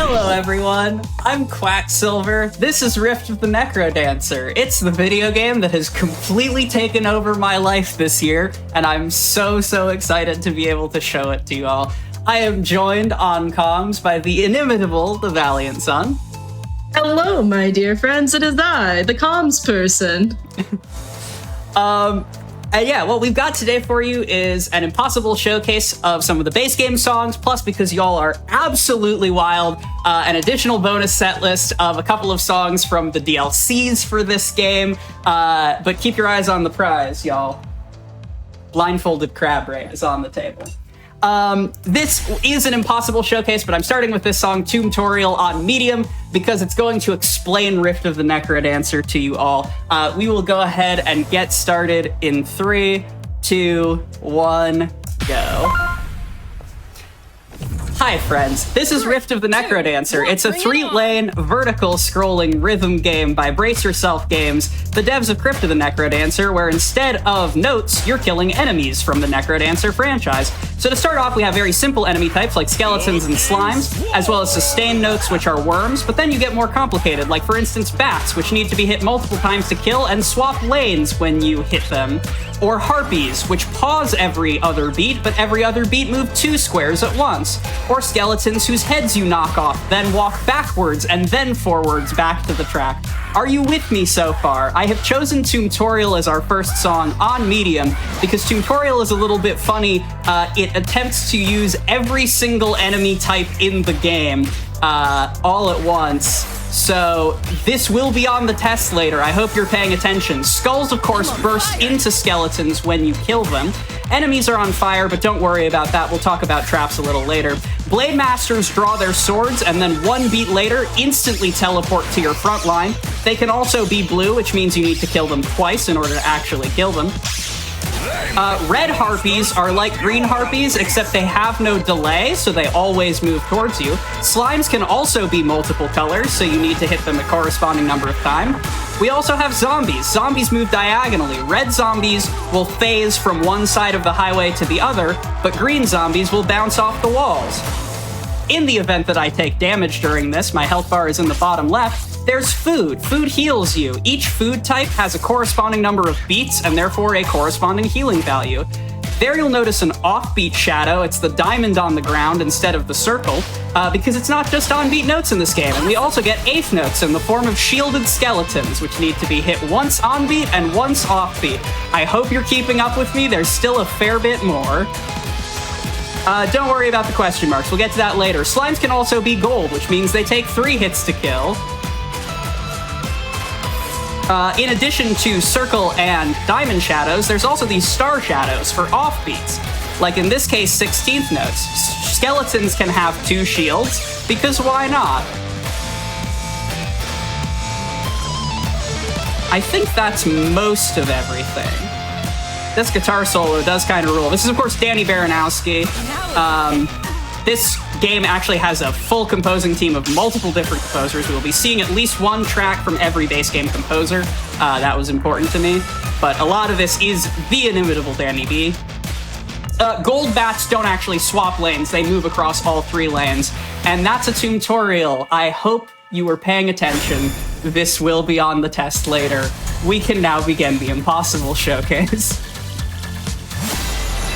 Hello everyone, I'm Quacksilver. This is Rift of the NecroDancer. It's the video game that has completely taken over my life this year, and I'm so excited to be able to show it to you all. I am joined on comms by the inimitable bytheValiantSun. Hello, my dear friends, it is I, the comms person. And yeah, what we've got today for you is an impossible showcase of some of the base game songs, plus because y'all are absolutely wild, an additional bonus set list of a couple of songs from the DLCs for this game. But keep your eyes on the prize, y'all. Blindfolded Crab Ray is on the table. This is an impossible showcase, but I'm starting with this song, Tutorial on Medium, because it's going to explain Rift of the NecroDancer to you all. We will go ahead and get started in 3, 2, 1, go. Hi friends, this is Rift of the NecroDancer. It's a 3-lane, vertical scrolling rhythm game by Brace Yourself Games, the devs of Crypt of the NecroDancer, where instead of notes, you're killing enemies from the NecroDancer franchise. So to start off, we have very simple enemy types like skeletons and slimes, as well as sustained notes, which are worms, but then you get more complicated, like for instance bats, which need to be hit multiple times to kill and swap lanes when you hit them. Or harpies, which pause every other beat, but every other beat move 2 squares at once. Or skeletons whose heads you knock off, then walk backwards and then forwards back to the track. Are you with me so far? I have chosen Tutorial as our first song on Medium because Tutorial is a little bit funny. It attempts to use every single enemy type in the game all at once. So this will be on the test later. I hope you're paying attention. Skulls, of course, burst into skeletons when you kill them. Enemies are on fire, but don't worry about that. We'll talk about traps a little later. Blade Masters draw their swords and then 1 beat later instantly teleport to your front line. They can also be blue, which means you need to kill them twice in order to actually kill them. Red harpies are like green harpies, except they have no delay, so they always move towards you. Slimes can also be multiple colors, so you need to hit them a corresponding number of times. We also have zombies. Zombies move diagonally. Red zombies will phase from one side of the highway to the other, but green zombies will bounce off the walls. In the event that I take damage during this, my health bar is in the bottom left, there's food. Food heals you. Each food type has a corresponding number of beats and therefore a corresponding healing value. There you'll notice an offbeat shadow. It's the diamond on the ground instead of the circle, because it's not just on-beat notes in this game. And we also get 8th notes in the form of shielded skeletons, which need to be hit once on-beat and once off-beat. I hope you're keeping up with me. There's still a fair bit more. Don't worry about the question marks. We'll get to that later. Slimes can also be gold, which means they take 3 hits to kill. In addition to circle and diamond shadows, there's also these star shadows for offbeats. Like in this case, 16th notes. Skeletons can have 2 shields, because why not? I think that's most of everything. This guitar solo does kind of rule. This is, of course, Danny Baranowski. This game actually has a full composing team of multiple different composers. We will be seeing at least 1 track from every base game composer. That was important to me. But a lot of this is the inimitable Danny B. Gold bats don't actually swap lanes. They move across all 3 lanes. And that's a tutorial. I hope you were paying attention. This will be on the test later. We can now begin the impossible showcase.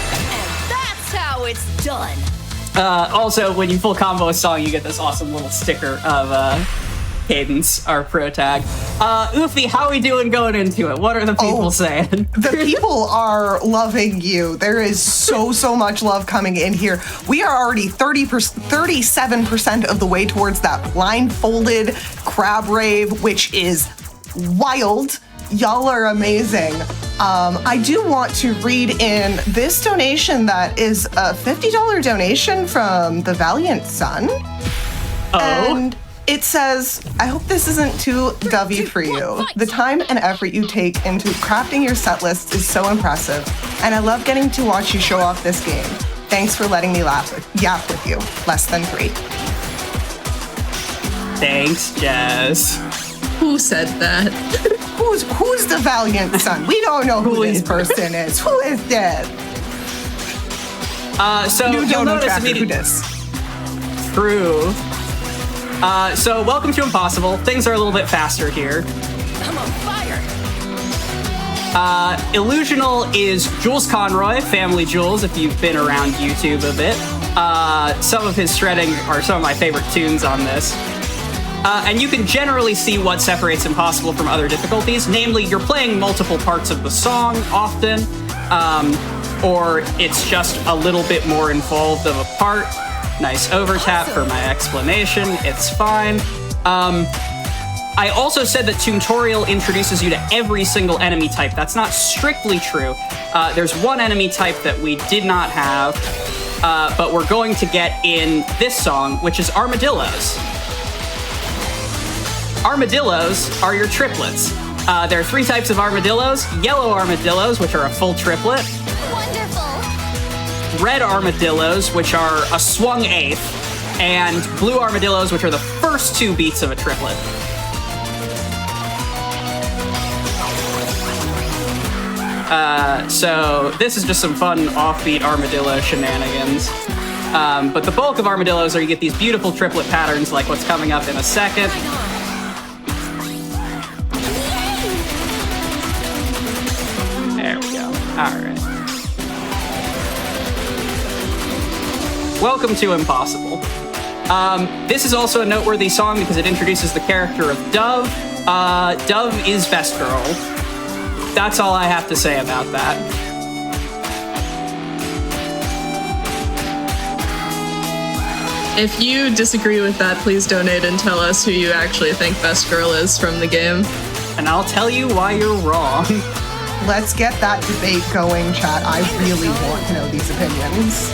And that's how it's done. Also, when you full combo a song, you get this awesome little sticker of Cadence, our pro tag. Oofy, how are we doing going into it? What are the people saying? The people are loving you. There is so much love coming in here. We are already 37% of the way towards that blindfolded crab rave, which is wild. Y'all are amazing. I do want to read in this donation that is a $50 donation from bytheValiantSun. Oh. And it says, I hope this isn't too dovey for you. The time and effort you take into crafting your set list is so impressive, and I love getting to watch you show off this game. Thanks for letting me yap with you. Less than 3. Thanks, Jess. Who said that? Who's bytheValiantSun? We don't know who this person is. Who is this? So You you'll don't know notice Tracker, who immediately. this? True. So welcome to Impossible. Things are a little bit faster here. I'm on fire. Illusional is Jules Conroy, Family Jules, if you've been around YouTube a bit. Some of his shredding are some of my favorite tunes on this. And you can generally see what separates Impossible from other difficulties, namely you're playing multiple parts of the song often, or it's just a little bit more involved of a part. Nice overtap for my explanation, it's fine. I also said that Tutorial introduces you to every single enemy type. That's not strictly true. There's one enemy type that we did not have, but we're going to get in this song, which is Armadillos. Armadillos are your triplets. There are 3 types of armadillos. Yellow armadillos, which are a full triplet. Wonderful. Red armadillos, which are a swung eighth. And blue armadillos, which are the first 2 beats of a triplet. So this is just some fun offbeat armadillo shenanigans. But the bulk of armadillos are you get these beautiful triplet patterns like what's coming up in a second. There we go. All right. Welcome to Impossible. This is also a noteworthy song because it introduces the character of Dove. Dove is best girl. That's all I have to say about that. If you disagree with that, please donate and tell us who you actually think best girl is from the game. And I'll tell you why you're wrong. Let's get that debate going, chat. I really want to know these opinions.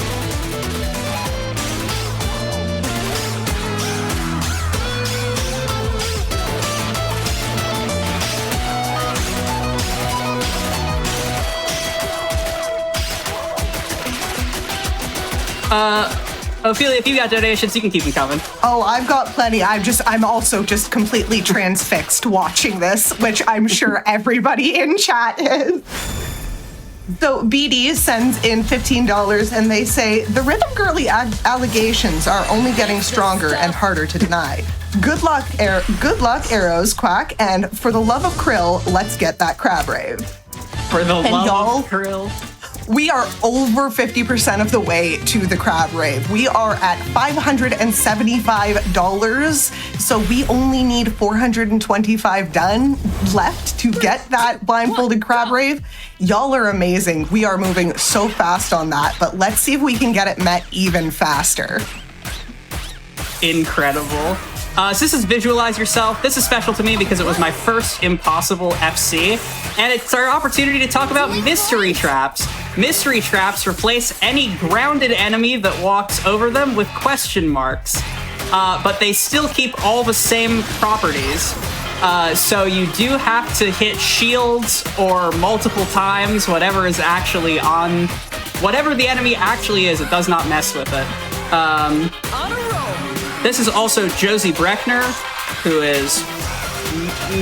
Ophelia, if you got donations, you can keep them coming. Oh, I've got plenty. I'm also just completely transfixed watching this, which I'm sure everybody in chat is. So BD sends in $15 and they say, the Rhythm Girly allegations are only getting stronger and harder to deny. Good luck, arrows, Quack, and for the love of krill, let's get that crab rave. For the And love y'all, of krill. we are over 50% of the way to the crab rave. We are at $575, so we only need $425 done left to get that blindfolded crab rave. Y'all are amazing. We are moving so fast on that, but let's see if we can get it met even faster. Incredible. So this is Visualize Yourself. This is special to me because it was my first Impossible FC, and it's our opportunity to talk about mystery traps. Mystery traps replace any grounded enemy that walks over them with question marks, but they still keep all the same properties. So you do have to hit shields or multiple times, whatever is actually on, whatever the enemy actually is, it does not mess with it. On a roll. This is also Josie Breckner, who is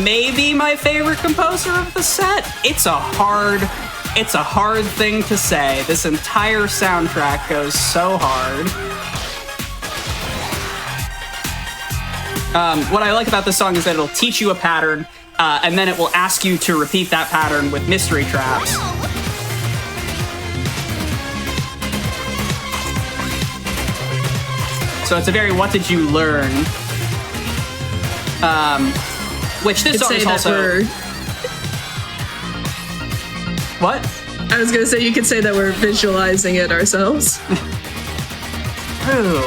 maybe my favorite composer of the set. It's a hard thing to say. This entire soundtrack goes so hard. What I like about this song is that it'll teach you a pattern, and then it will ask you to repeat that pattern with mystery traps. So it's a very what did you learn? Which this song is also... What? I was gonna say you could say that we're visualizing it ourselves. Ooh.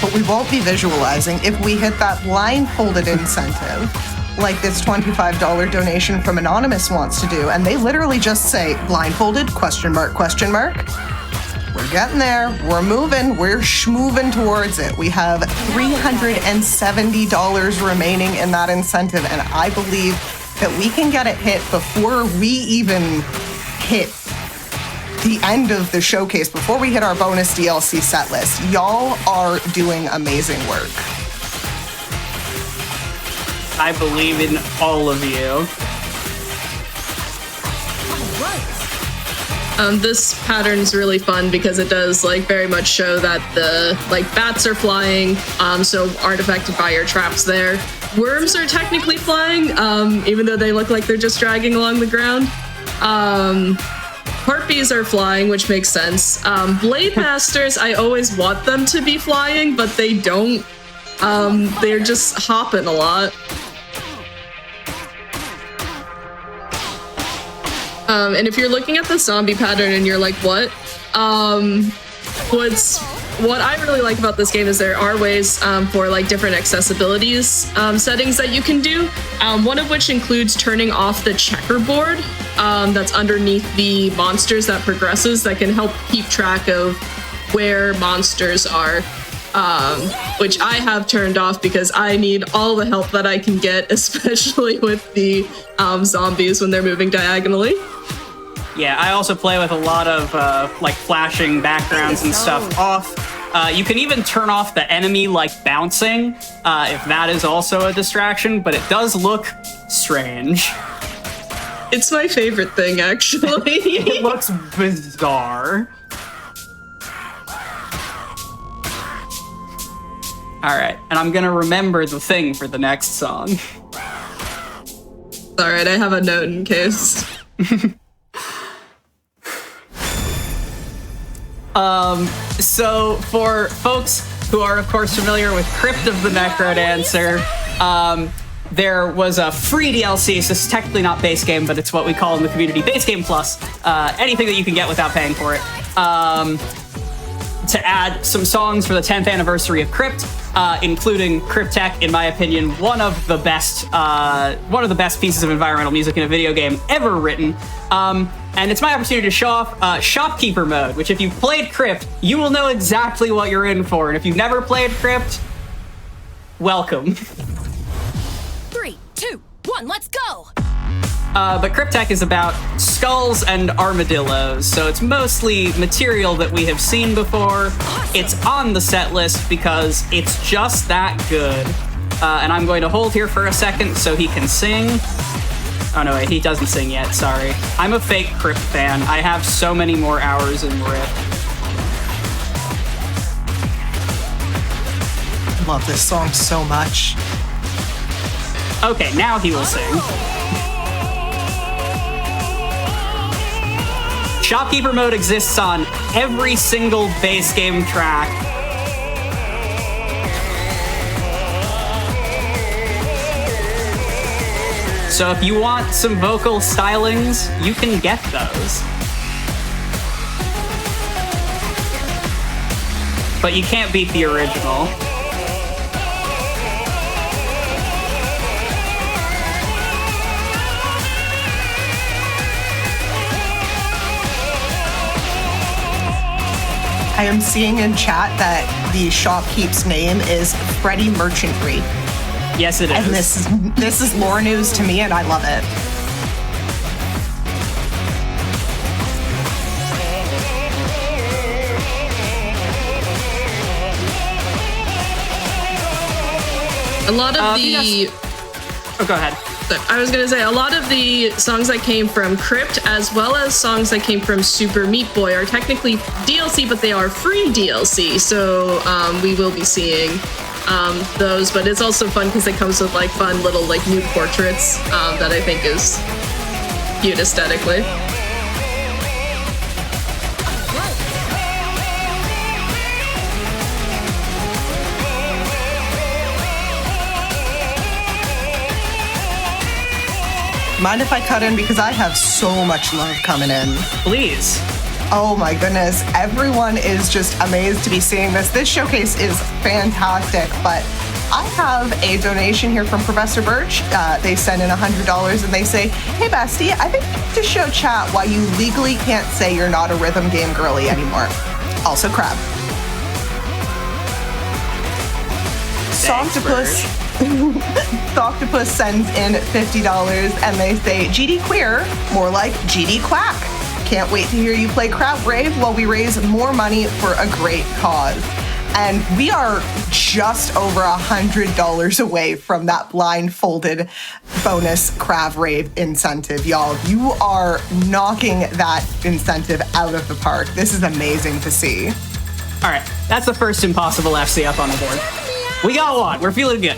But we won't be visualizing if we hit that blindfolded incentive, like this $25 donation from Anonymous wants to do, and they literally just say, blindfolded, question mark, question mark. We're getting there, we're moving, we're schmoving towards it. We have $370 remaining in that incentive, and I believe that we can get it hit before we even hit the end of the showcase, before we hit our bonus DLC set list. Y'all are doing amazing work. I believe in all of you. This pattern's really fun because it does like very much show that the like bats are flying, so aren't affected by your traps there. Worms are technically flying, even though they look like they're just dragging along the ground. Harpies are flying, which makes sense. Blade Masters, I always want them to be flying, but they don't. They're just hopping a lot. And if you're looking at the zombie pattern and you're like, what? What I really like about this game is there are ways for like different accessibilities settings that you can do. One of which includes turning off the checkerboard that's underneath the monsters that progresses that can help keep track of where monsters are. Which I have turned off because I need all the help that I can get, especially with the zombies when they're moving diagonally. Yeah, I also play with a lot of like flashing backgrounds and stuff off. You can even turn off the enemy like bouncing if that is also a distraction, but it does look strange. It's my favorite thing, actually. It looks bizarre. All right, and I'm gonna remember the thing for the next song. All right, I have a note in case. So for folks who are, of course, familiar with Crypt of the NecroDancer, there was a free DLC, so it's technically not base game, but it's what we call in the community base game plus, anything that you can get without paying for it, to add some songs for the 10th anniversary of Crypt, including Cryptech, in my opinion, one of the best pieces of environmental music in a video game ever written. And it's my opportunity to show off Shopkeeper mode, which if you've played Crypt, you will know exactly what you're in for. And if you've never played Crypt, welcome. 3, 2, 1, let's go! But Cryptech is about skulls and armadillos, so it's mostly material that we have seen before. Awesome. It's on the set list because it's just that good. And I'm going to hold here for a second so he can sing. Oh no, wait, he doesn't sing yet, sorry. I'm a fake Crypt fan. I have so many more hours in Rift. I love this song so much. Okay, now he will sing. Shopkeeper mode exists on every single base game track. So if you want some vocal stylings, you can get those. But you can't beat the original. I am seeing in chat that the shopkeep's name is Freddy Merchantry. Yes, it is. And this is lore news to me, and I love it. A lot of Oh, go ahead. I was gonna say, a lot of the songs that came from Crypt, as well as songs that came from Super Meat Boy, are technically DLC, but they are free DLC, so we will be seeing those, but it's also fun because it comes with like fun little like new portraits that I think is cute aesthetically. Mind if I cut in because I have so much love coming in. Please. Oh my goodness, everyone is just amazed to be seeing this. This showcase is fantastic, but I have a donation here from Professor Birch. They send in $100 and they say, hey bestie, I think you need to show chat why you legally can't say you're not a rhythm game girly anymore. Also crab. Octopus sends in $50 and they say, GD queer, more like GD quack. Can't wait to hear you play Crab Rave while we raise more money for a great cause. And we are just over $100 away from that blindfolded bonus Crab Rave incentive, y'all. You are knocking that incentive out of the park. This is amazing to see. All right, that's the first impossible FC up on the board. We got one. We're feeling good.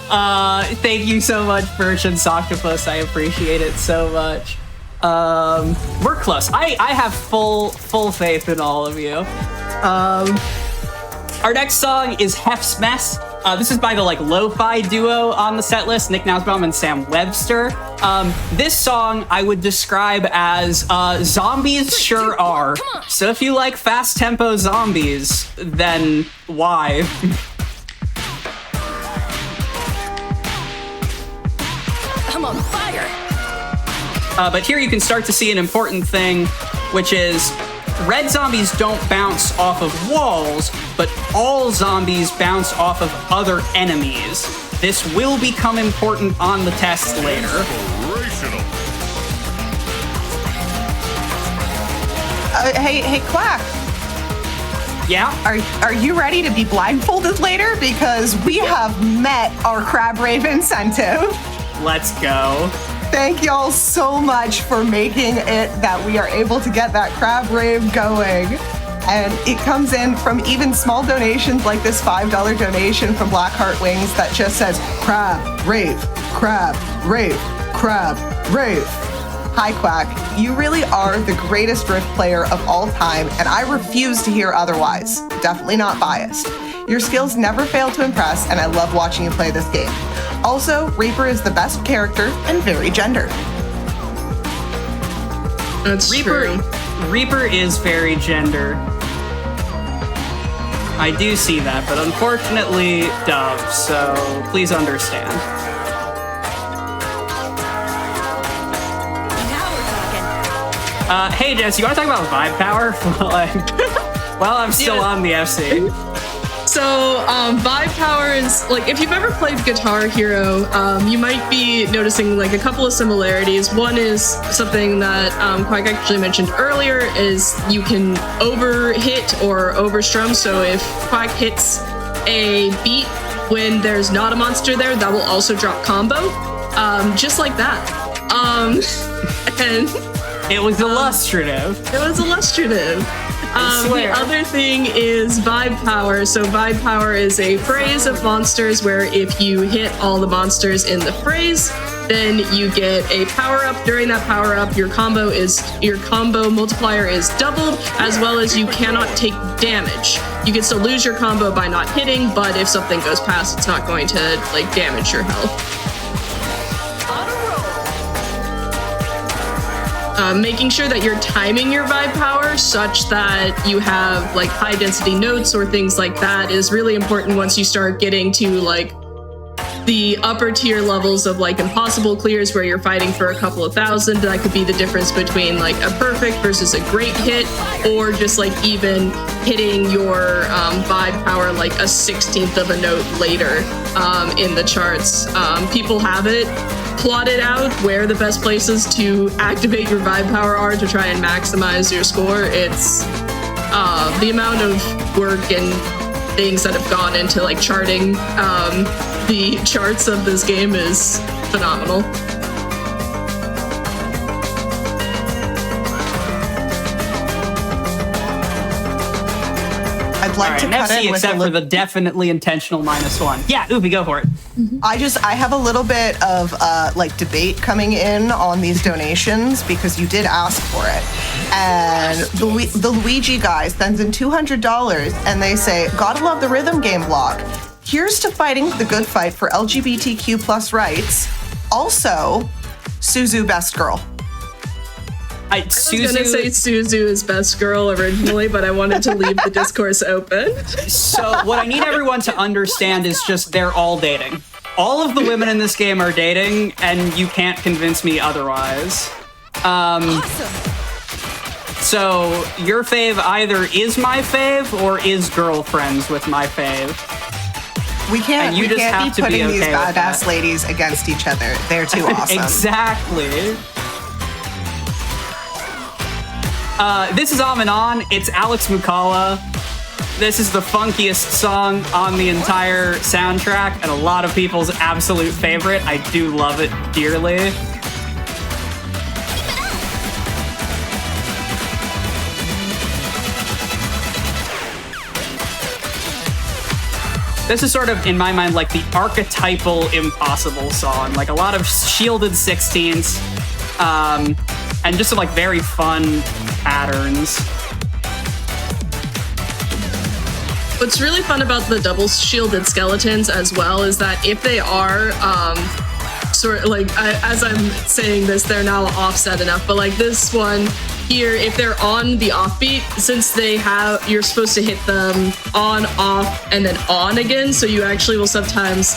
Thank you so much, Birch and Octopus. I appreciate it so much. We're close. I have full faith in all of you. Our next song is Hef's Mess. This is by the lo-fi duo on the set list, Nick Nausbaum and Sam Webster. This song I would describe as zombies sure are. So if you like fast tempo zombies, then why? I'm on fire. But here you can start to see an important thing, which is red zombies don't bounce off of walls, but all zombies bounce off of other enemies. This will become important on the test later. Hey, Quack. Yeah? Are you ready to be blindfolded later? Because we have met our Crab Rave incentive. Let's go. Thank y'all so much for making it that we are able to get that Crab Rave going. And it comes in from even small donations like this $5 donation from Blackheart Wings that just says Crab Rave, Crab Rave, Crab Rave. Hi, Quack. You really are the greatest Rift player of all time, and I refuse to hear otherwise. Definitely not biased. Your skills never fail to impress, and I love watching you play this game. Also, Reaper is the best character and very gender. That's true. Reaper is very gender. I do see that, but unfortunately, Dove, so please understand. Now we're talking. Hey, Jess, you want to talk about vibe power? While I'm still on the FC. So, vibe power is, if you've ever played Guitar Hero, you might be noticing, a couple of similarities. One is something that Quack actually mentioned earlier, is you can over-hit or overstrum. So if Quack hits a beat when there's not a monster there, that will also drop combo. Just like that. And It was illustrative. it was illustrative. The other thing is vibe power. So vibe power is a phrase of monsters where if you hit all the monsters in the phrase, then you get a power up. During that power up, your combo multiplier is doubled, as well as you cannot take damage. You can still lose your combo by not hitting, but if something goes past, it's not going to damage your health. Making sure that you're timing your vibe power such that you have high density notes or things like that is really important once you start getting to the upper tier levels of impossible clears where you're fighting for a couple of thousand. That could be the difference between a perfect versus a great hit, or just even hitting your vibe power a 1/16th of a note later in the charts. People have it plotted out where the best places to activate your vibe power are to try and maximize your score. It's the amount of work and things that have gone into charting the charts of this game is phenomenal. I'd like to cut FC in with except for the definitely intentional -1. Yeah, Ubi, go for it. I have a little bit of debate coming in on these donations because you did ask for it. And the Luigi guy sends in $200 and they say, "Gotta love the rhythm game blog. Here's to fighting the good fight for LGBTQ plus rights. Also, Suzu best girl." I was gonna say Suzu is best girl originally, but I wanted to leave the discourse open. So what I need everyone to understand is just they're all dating. All of the women in this game are dating, and you can't convince me otherwise. So your fave either is my fave or is girlfriends with my fave. We can't be putting these okay badass ladies against each other. They're too awesome. Exactly. This is On and On. It's Alex Mukala. This is the funkiest song on the entire soundtrack, and a lot of people's absolute favorite. I do love it dearly. This is sort of, in my mind, like the archetypal impossible song. Like a lot of shielded 16ths, and just some like very fun patterns. What's really fun about the double shielded skeletons as well is that if they are sort of like, as I'm saying this, they're now offset enough, but like this one here, if they're on the offbeat, since you're supposed to hit them on, off, and then on again, so you actually will sometimes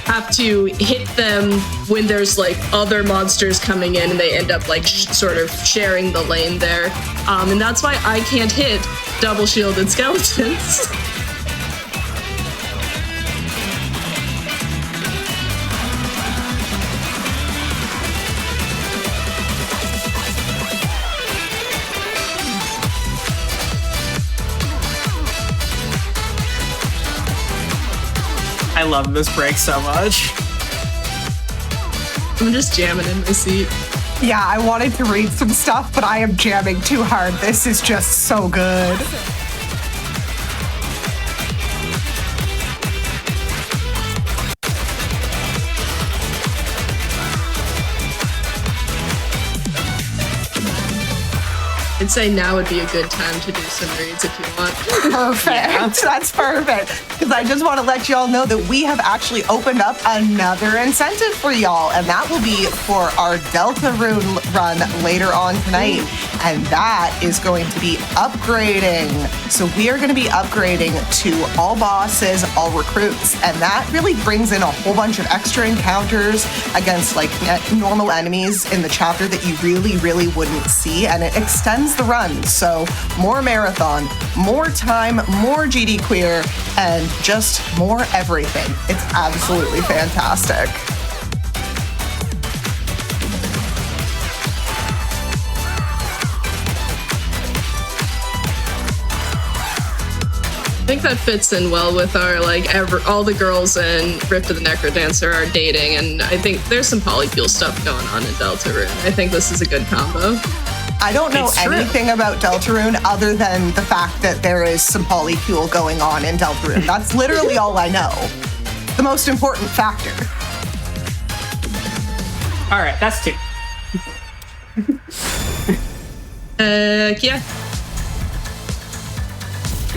have to hit them when there's like other monsters coming in and they end up like sort of sharing the lane there. And that's why I can't hit double shielded skeletons. I love this break so much. I'm just jamming in my seat. Yeah, I wanted to read some stuff, but I am jamming too hard. This is just so good. I'd say now would be a good time to do some reads if you want. Perfect. Yeah. That's perfect. Because I just want to let y'all know that we have actually opened up another incentive for y'all, and that will be for our Deltarune run later on tonight. And that is going to be upgrading. So we are going to be upgrading to all bosses, all recruits, and that really brings in a whole bunch of extra encounters against like normal enemies in the chapter that you really, really wouldn't see, and it extends the run. So more marathon, more time, more GD queer, and just more everything. It's absolutely fantastic. I think that fits in well with our all the girls in Rift of the NecroDancer are dating, and I think there's some polycule stuff going on in Deltarune. I think this is a good combo. I don't know anything about Deltarune other than the fact that there is some polycule going on in Deltarune. That's literally all I know. The most important factor. All right, that's 2. Yeah.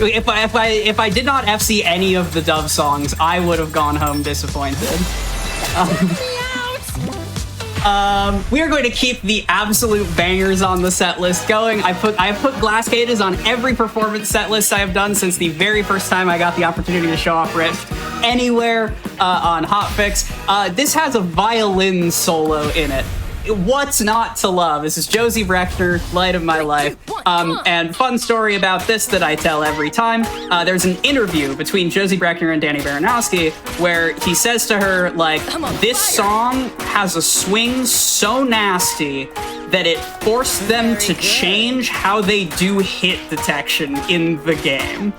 If I did not FC any of the Dove songs, I would have gone home disappointed. We are going to keep the absolute bangers on the set list going. I have put Glass Cages on every performance set list I have done since the very first time I got the opportunity to show off Rift anywhere on Hotfix. This has a violin solo in it. What's not to love? This is Josie Brechner, Light of My Life. And fun story about this that I tell every time. There's an interview between Josie Brechner and Danny Baranowski where he says to her, like, this song has a swing so nasty that it forced them to change how they do hit detection in the game.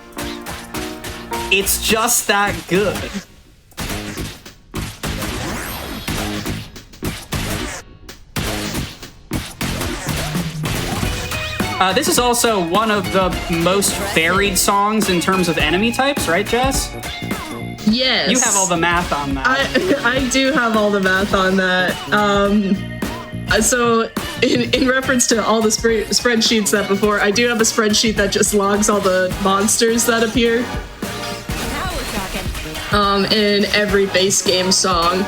It's just that good. This is also one of the most varied songs in terms of enemy types, right, Jess? Yes. You have all the math on that. I do have all the math on that. So in reference to all the spreadsheets that before, I do have a spreadsheet that just logs all the monsters that appear in every base game song.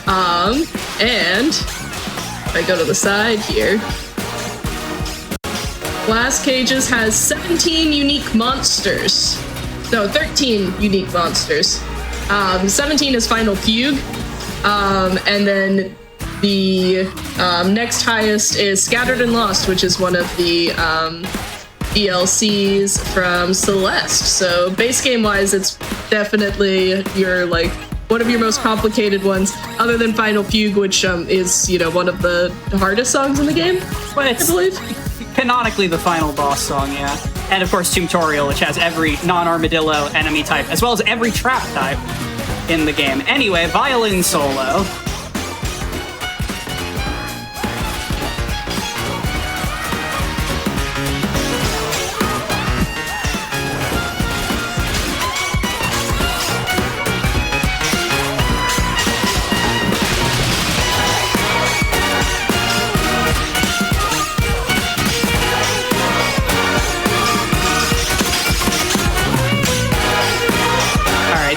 And if I go to the side here, Glass Cages has 17 unique monsters. No, 13 unique monsters. 17 is Final Fugue. And then the next highest is Scattered and Lost, which is one of the DLCs from Celeste. So base game wise, it's definitely one of your most complicated ones, other than Final Fugue, which is one of the hardest songs in the game, But it's, I believe. Canonically the final boss song, yeah. And of course, Tutorial, which has every non-armadillo enemy type, as well as every trap type in the game. Anyway, violin solo.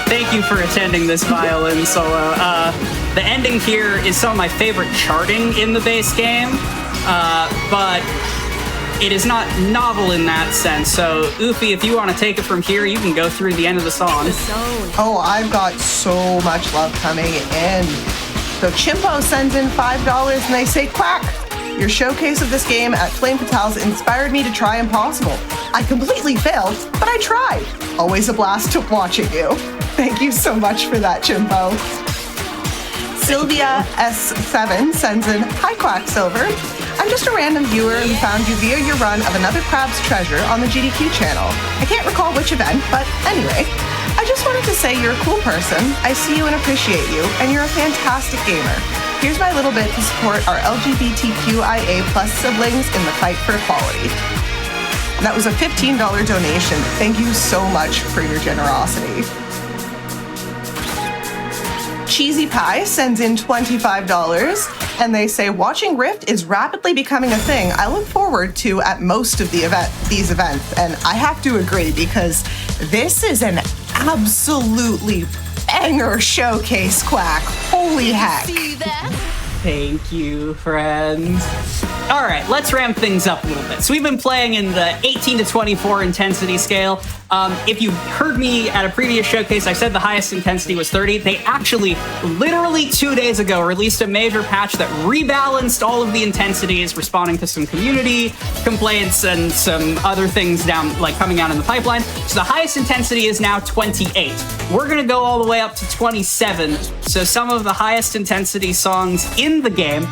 Thank you for attending this violin solo. The ending here is some of my favorite charting in the base game, but it is not novel in that sense. So, Oofy, if you want to take it from here, you can go through the end of the song. Oh, I've got so much love coming in. So Chimpo sends in $5 and they say, Quack, your showcase of this game at Flame Fatales inspired me to try Impossible. I completely failed, but I tried. Always a blast watching you. Thank you so much for that, Chimpo. Sylvia S7 sends in, Hi, Quacksilver. I'm just a random viewer who found you via your run of Another Crab's Treasure on the GDQ channel. I can't recall which event, but anyway. I just wanted to say you're a cool person. I see you and appreciate you, and you're a fantastic gamer. Here's my little bit to support our LGBTQIA+ siblings in the fight for equality. And that was a $15 donation. Thank you so much for your generosity. Cheesy Pie sends in $25, and they say, watching Rift is rapidly becoming a thing I look forward to at most of these events. And I have to agree, because this is an absolutely banger showcase, Quack. Holy heck. See that? Thank you, friends. All right, let's ramp things up a little bit. So we've been playing in the 18 to 24 intensity scale. If you heard me at a previous showcase, I said the highest intensity was 30. They actually, literally 2 days ago, released a major patch that rebalanced all of the intensities, responding to some community complaints and some other things coming out in the pipeline. So the highest intensity is now 28. We're gonna go all the way up to 27. So some of the highest intensity songs in the game.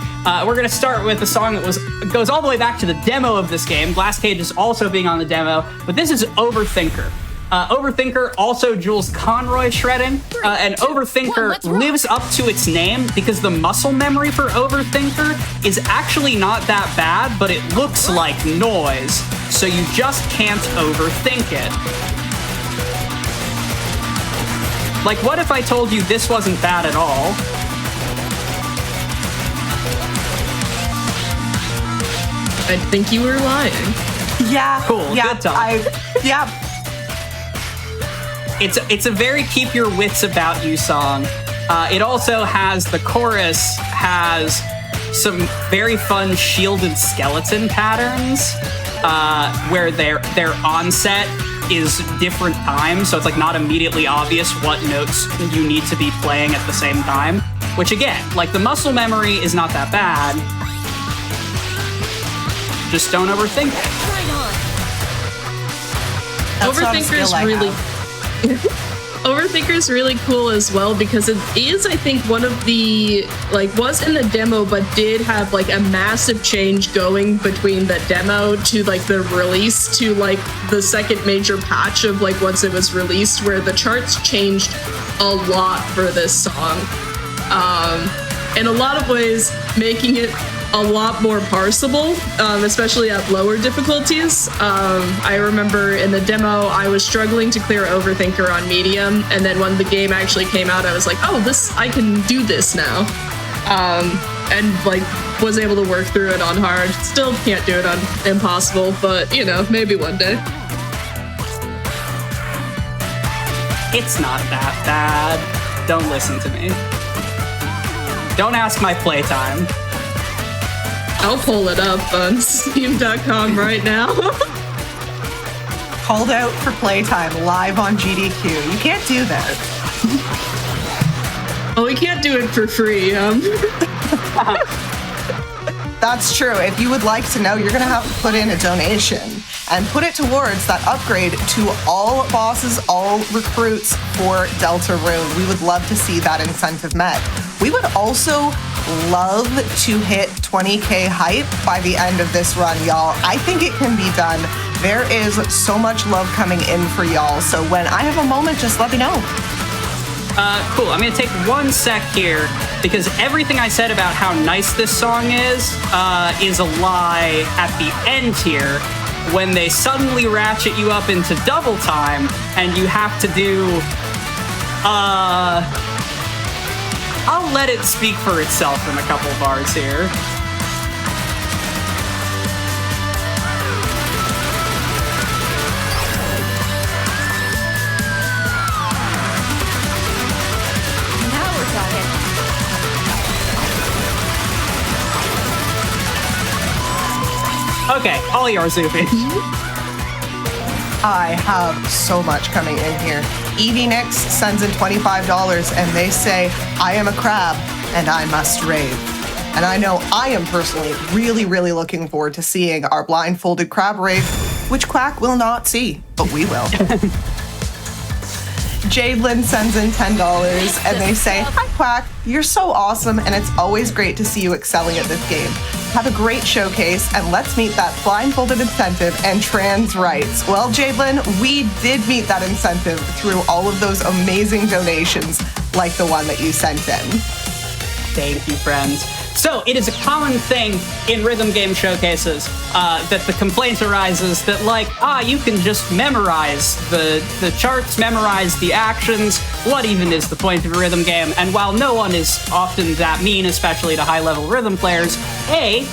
We're gonna start with a song that goes all the way back to the demo of this game. Glass Cage is also being on the demo, but this is Overthinker. Overthinker, also Jules Conroy shredding, and Overthinker lives up to its name because the muscle memory for Overthinker is actually not that bad, but it looks like noise, so you just can't overthink it. Like, what if I told you this wasn't bad at all? I think you were lying. Yeah. Cool. Yeah. Good talk. Yeah. It's a very keep your wits about you song. It also has, the chorus has some very fun shielded skeleton patterns where their onset is different times, so it's like not immediately obvious what notes you need to be playing at the same time. Which again, like the muscle memory is not that bad. Just don't overthink it. Overthinker is really cool as well, because it is, I think, one of the, was in the demo, but did have a massive change going between the demo to the release to the second major patch of once it was released, where the charts changed a lot for this song. In a lot of ways, making it a lot more parsable, especially at lower difficulties. I remember in the demo, I was struggling to clear Overthinker on medium, and then when the game actually came out, I was like, oh, I can do this now. And was able to work through it on hard. Still can't do it on impossible, but maybe one day. It's not that bad. Don't listen to me. Don't ask my playtime. I'll pull it up on Steam.com right now. Called out for playtime live on GDQ. You can't do that. Oh, we can't do it for free. That's true. If you would like to know, you're going to have to put in a donation and put it towards that upgrade to all bosses, all recruits for Deltarune. We would love to see that incentive met. We would also love to hit 20K hype by the end of this run, y'all. I think it can be done. There is so much love coming in for y'all. So when I have a moment, just let me know. Cool. I'm gonna take 1 sec here because everything I said about how nice this song is a lie at the end here when they suddenly ratchet you up into double time and you have to do, I'll let it speak for itself in a couple bars here. Okay, all yours, Zuby. I have so much coming in here. Evie Nix sends in $25 and they say, I am a crab and I must rave. And I know I am personally really, really looking forward to seeing our blindfolded crab rave, which Quack will not see, but we will. Jadelyn sends in $10 and they say, hi Quack, you're so awesome and it's always great to see you excelling at this game. Have a great showcase and let's meet that blindfolded incentive and trans rights. Well, Jadelyn, we did meet that incentive through all of those amazing donations like the one that you sent in. Thank you, friends. So, it is a common thing in rhythm game showcases that the complaint arises that, like, you can just memorize the charts, memorize the actions. What even is the point of a rhythm game? And while no one is often that mean, especially to high-level rhythm players, A,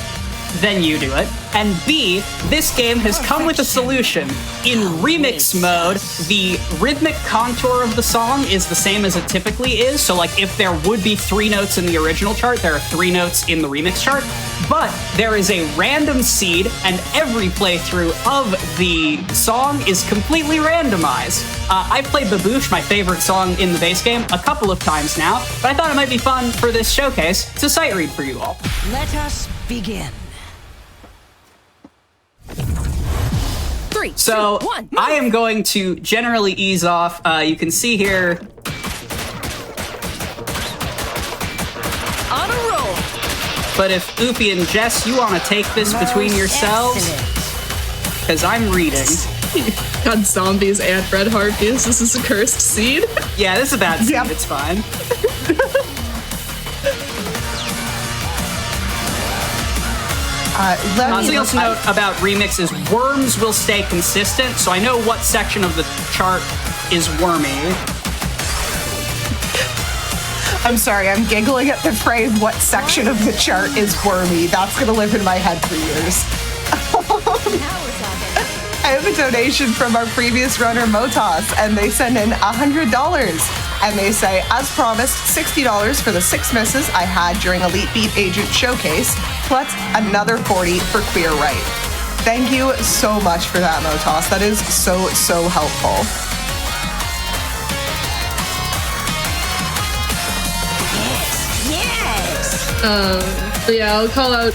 then you do it. And B, this game has come with a solution. In remix mode, the rhythmic contour of the song is the same as it typically is. So like if there would be 3 notes in the original chart, there are 3 notes in the remix chart. But there is a random seed and every playthrough of the song is completely randomized. I've played Baboosh, my favorite song in the base game, a couple of times now, but I thought it might be fun for this showcase to sight read for you all. Let us begin. 3, So 2, 1, I am going to generally ease off. You can see here. on a roll. But if Oopie and Jess, you want to take this between yourselves, because I'm reading. God, zombies and red harpies. This is a cursed seed. Yeah, this is a bad seed. Yep. It's fine. Something else to note about remix is worms will stay consistent, so I know what section of the chart is wormy. I'm sorry, I'm giggling at the phrase, what section of the chart is wormy? That's gonna live in my head for years. I have a donation from our previous runner, Motas, and they send in $100. And they say, as promised, $60 for the 6 misses I had during Elite Beat Agent Showcase, plus another $40 for Queer Right. Thank you so much for that, Motas. That is so, so helpful. But yeah, I'll call out.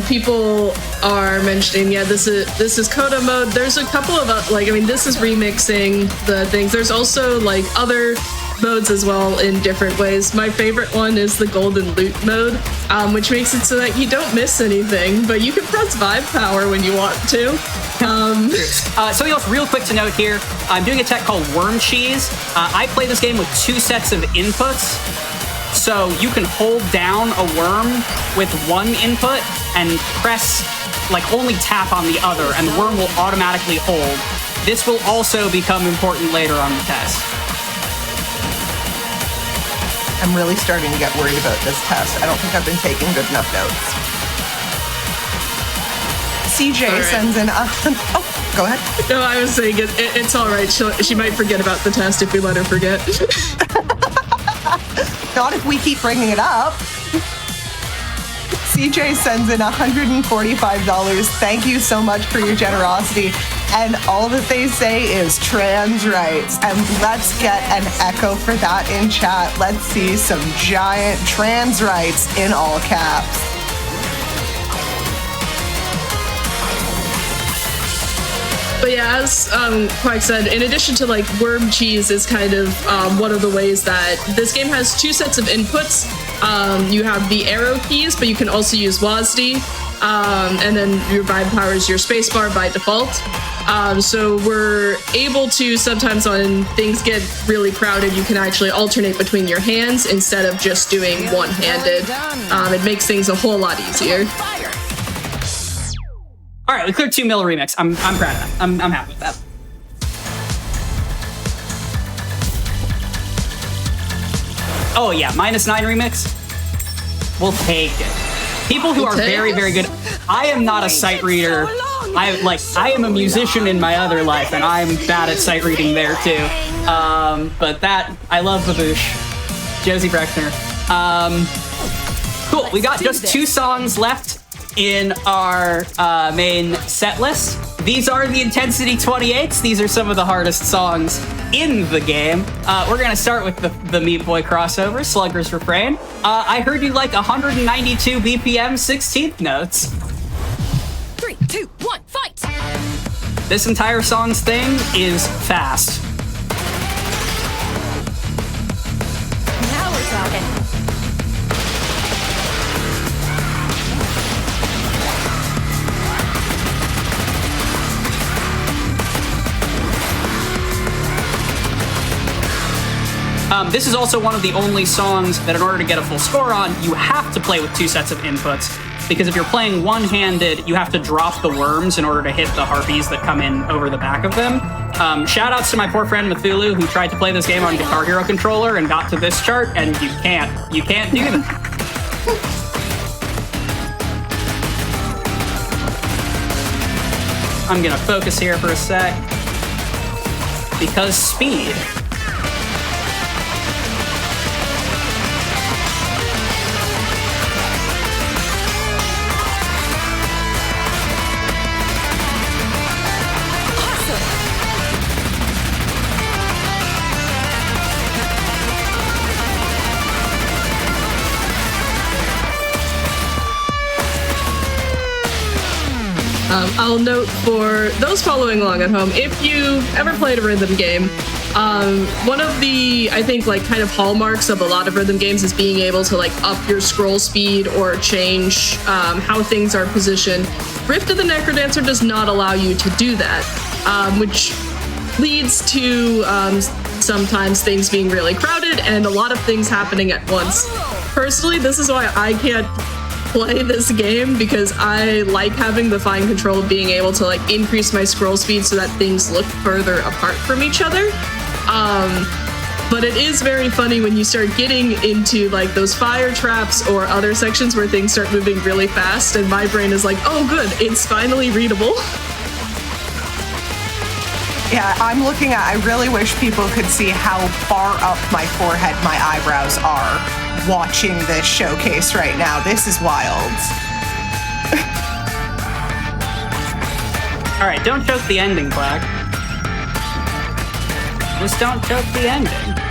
People are mentioning, this is Coda mode. There's a couple of this is remixing the things. There's also like other modes as well in different ways. My favorite one is the golden loot mode, which makes it so that you don't miss anything, but you can press vibe power when you want to. Something else real quick to note here. I'm doing a tech called Worm Cheese. I play this game with 2 sets of inputs. So you can hold down a worm with 1 input and press, only tap on the other, and the worm will automatically hold. This will also become important later on the test. I'm really starting to get worried about this test. I don't think I've been taking good enough notes. CJ sends in oh, go ahead. No, I was saying it's all right. She might forget about the test if we let her forget. Not if we keep bringing it up. CJ sends in $145. Thank you so much for your generosity. And all that they say is trans rights. And let's get an echo for that in chat. Let's see some giant trans rights in all caps. But yeah, as Quack said, in addition to worm cheese is kind of one of the ways that this game has 2 sets of inputs. You have the arrow keys, but you can also use WASD. And then your vibe power is your spacebar by default. So we're able to sometimes when things get really crowded, you can actually alternate between your hands instead of just doing one-handed. It makes things a whole lot easier. All right, we cleared 2 mil remix. I'm proud of that. I'm happy with that. Oh yeah, -9 remix. We'll take it. People who are very, very good. I am not a sight reader. I am a musician in my other life, and I'm bad at sight reading there too. But I love Baboosh, Josie Brechner. Cool. We got just 2 songs left in our main set list. These are the Intensity 28s. These are some of the hardest songs in the game. We're gonna start with the Meat Boy crossover, Slugger's Refrain. I heard you like 192 BPM 16th notes. 3, 2, 1, fight! This entire song's thing is fast. Now we're talking. This is also one of the only songs that in order to get a full score on, you have to play with 2 sets of inputs. Because if you're playing one-handed, you have to drop the worms in order to hit the harpies that come in over the back of them. Shout outs to my poor friend Cthulhu, who tried to play this game on Guitar Hero controller and got to this chart, and you can't do that. I'm gonna focus here for a sec. Because speed. I'll note for those following along at home, if you ever played a rhythm game, one of the, I think, like kind of hallmarks of a lot of rhythm games is being able to like up your scroll speed or change how things are positioned. Rift of the NecroDancer does not allow you to do that, which leads to sometimes things being really crowded and a lot of things happening at once. Personally, this is why I can't play this game, because I like having the fine control of being able to like increase my scroll speed so that things look further apart from each other. But it is very funny when you start getting into like those fire traps or other sections where things start moving really fast and my brain is like, oh good, it's finally readable. Yeah, I'm looking at, I really wish people could see how far up my forehead my eyebrows are watching this showcase right now. This is wild. All right, don't choke the ending, Quack. Just don't choke the ending.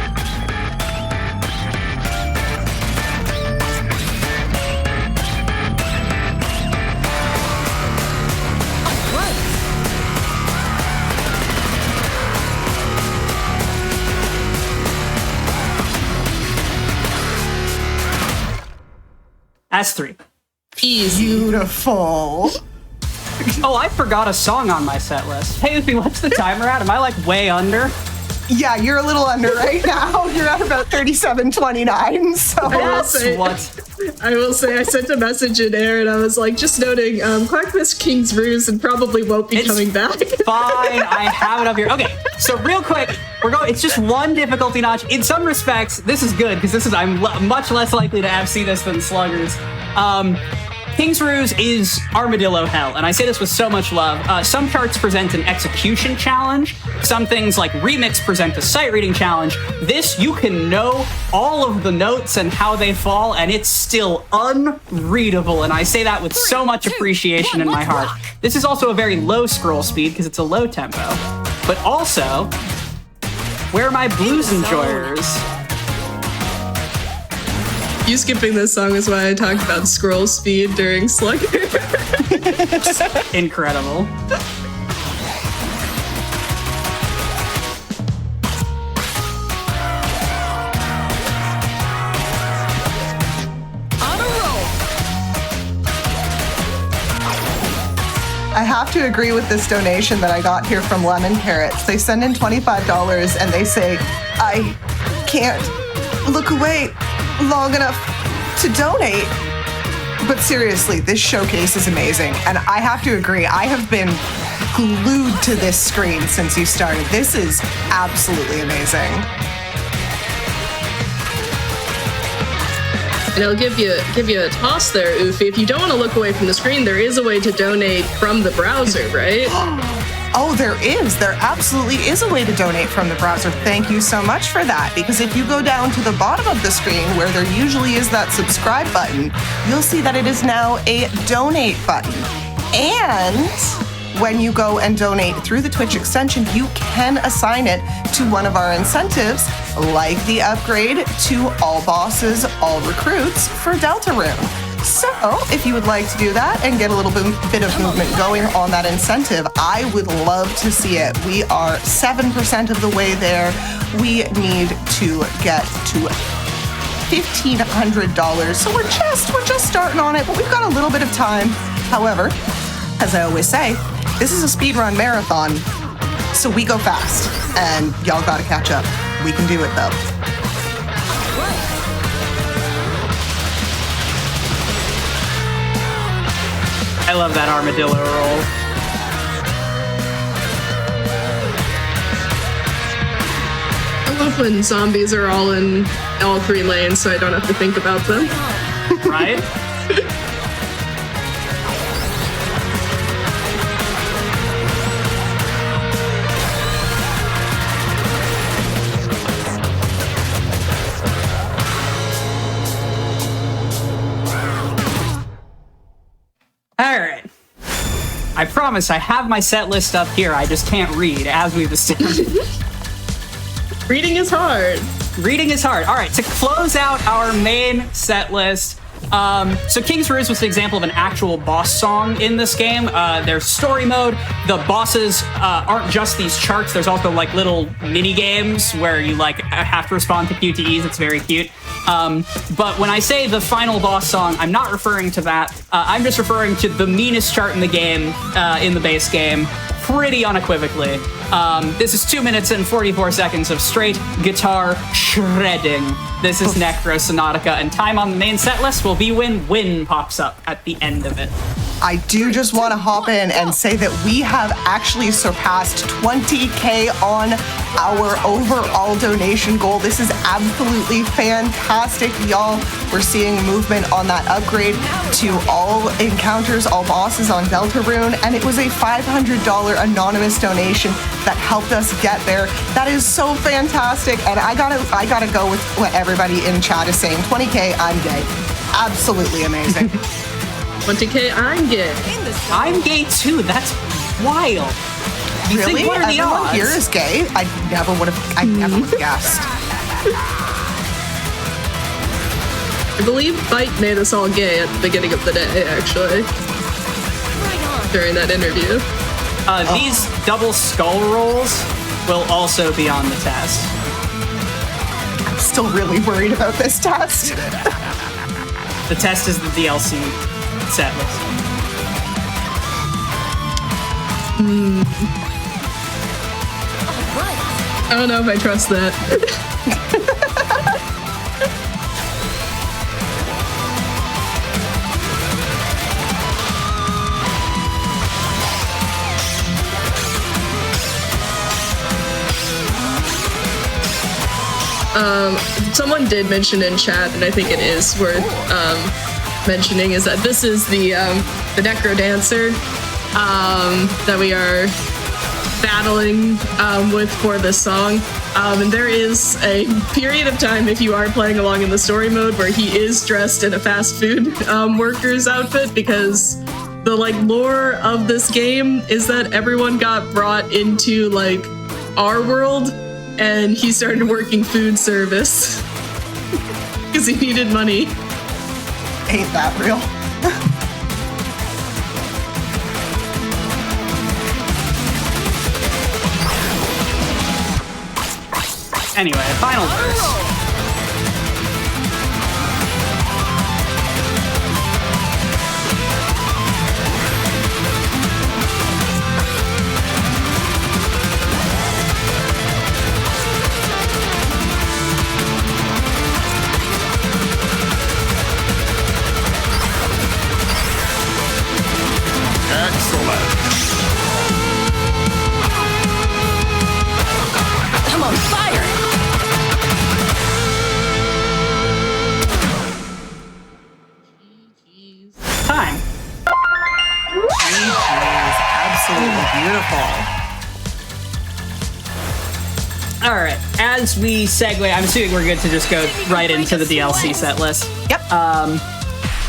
S3. Easy. Beautiful. Oh, I forgot a song on my set list. Hey, Upi, what's the timer at? Am I like way under? Yeah, you're a little under right now. You're at about 37:29. So I will say I sent a message in air and I was like, just noting, Quack missed King's Ruse and probably won't be coming back. Fine, I have it up here. Okay, so real quick, it's just one difficulty notch. In some respects, this is good because I'm much less likely to have seen this than Sluggers. King's Ruse is Armadillo Hell, and I say this with so much love. Some charts present an execution challenge. Some things like Remix present a sight reading challenge. This, you can know all of the notes and how they fall, and it's still unreadable, and I say that with so much appreciation in my heart. This is also a very low scroll speed because it's a low tempo. But also, where are my blues enjoyers? You skipping this song is why I talked about scroll speed during Slugger. Incredible. I have to agree with this donation that I got here from Lemon Carrots. They send in $25 and they say, I can't look away long enough to donate. But seriously, this showcase is amazing. And I have to agree, I have been glued to this screen since you started. This is absolutely amazing. And I'll give you a toss there, Oofy. If you don't want to look away from the screen, there is a way to donate from the browser, right? Oh, there is. There absolutely is a way to donate from the browser. Thank you so much for that. Because if you go down to the bottom of the screen where there usually is that subscribe button, you'll see that it is now a donate button. And when you go and donate through the Twitch extension, you can assign it to one of our incentives, like the upgrade to all bosses, all recruits for Deltarune. So if you would like to do that and get a little bit of movement going on that incentive, I would love to see it. We are 7% of the way there. We need to get to $1,500. So we're just starting on it, but we've got a little bit of time. However, as I always say, this is a speedrun marathon, so we go fast, and y'all gotta catch up. We can do it, though. I love that armadillo roll. I love when zombies are all in all three lanes, so I don't have to think about them. Right? All right. I promise I have my set list up here. I just can't read, as we've established. Reading is hard. Reading is hard. All right, to close out our main set list, so King's Ruse was an example of an actual boss song in this game. There's story mode. The bosses aren't just these charts. There's also like little mini games where you like have to respond to QTEs. It's very cute. But when I say the final boss song, I'm not referring to that. I'm just referring to the meanest chart in the game, in the base game, pretty unequivocally. This is 2 minutes and 44 seconds of straight guitar shredding. This is Necro Sonatica, and time on the main set list will be when Win pops up at the end of it. I do just want to hop in and say that we have actually surpassed 20K on our overall donation goal. This is absolutely fantastic, y'all. We're seeing movement on that upgrade to all encounters, all bosses on Deltarune, and it was a $500 anonymous donation that helped us get there. That is so fantastic, and I gotta go with what everybody in chat is saying. 20K, I'm gay. Absolutely amazing. 20K, I'm gay. I'm gay too. That's wild. You Really? think what are the Everyone odds? here is gay? I never would have guessed. I believe Byte made us all gay at the beginning of the day, actually. During that interview. These double skull rolls will also be on the test. I'm still really worried about this test. The test is the DLC set list. I don't know if I trust that. Someone did mention in chat, and I think it is worth mentioning, is that this is the NecroDancer that we are battling with for this song. And there is a period of time, if you are playing along in the story mode, where he is dressed in a fast food worker's outfit, because the like lore of this game is that everyone got brought into like our world, and he started working food service because he needed money. Ain't that real? Anyway, final verse. Absolutely beautiful. All right, as we segue, I'm assuming we're good to just go right into the DLC set list. Yep.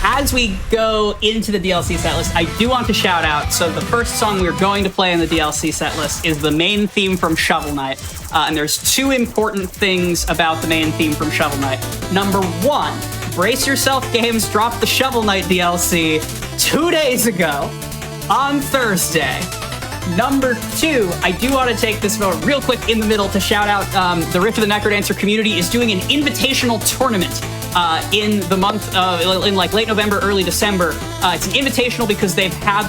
As we go into the DLC set list, I do want to shout out, so the first song we're going to play in the DLC set list is the main theme from Shovel Knight. And there's two important things about the main theme from Shovel Knight. Number one, Brace Yourself Games dropped the Shovel Knight DLC 2 days ago on Thursday. Number two, I do want to take this moment real quick in the middle to shout out the Rift of the NecroDancer community is doing an invitational tournament in the month in like late November, early December. It's an invitational because they've had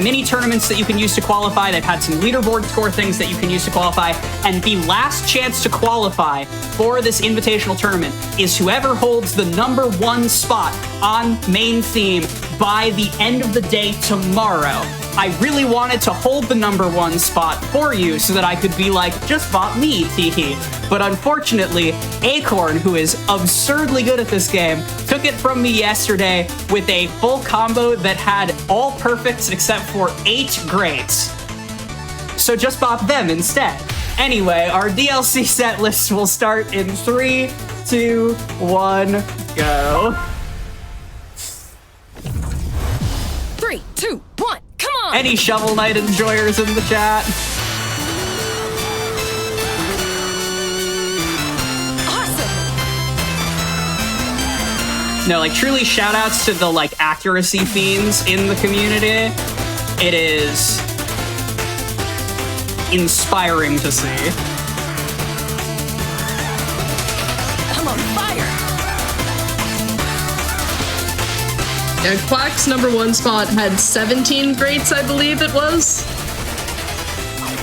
mini tournaments that you can use to qualify. They've had some leaderboard score things that you can use to qualify. And the last chance to qualify for this invitational tournament is whoever holds the number one spot on main theme by the end of the day tomorrow. I really wanted to hold the number one spot for you so that I could be like, just bot me, teehee. But unfortunately, Acorn, who is absurdly good at this game, took it from me yesterday with a full combo that had all perfects except for 8 greats. So just bop them instead. Anyway, our DLC set list will start in 3, 2, 1, go. 3, 2, 1, come on! Any Shovel Knight enjoyers in the chat? Awesome! No, like truly shout outs to the like accuracy fiends in the community. It is inspiring to see. I'm on fire! Yeah, Quack's number one spot had 17 greats, I believe it was.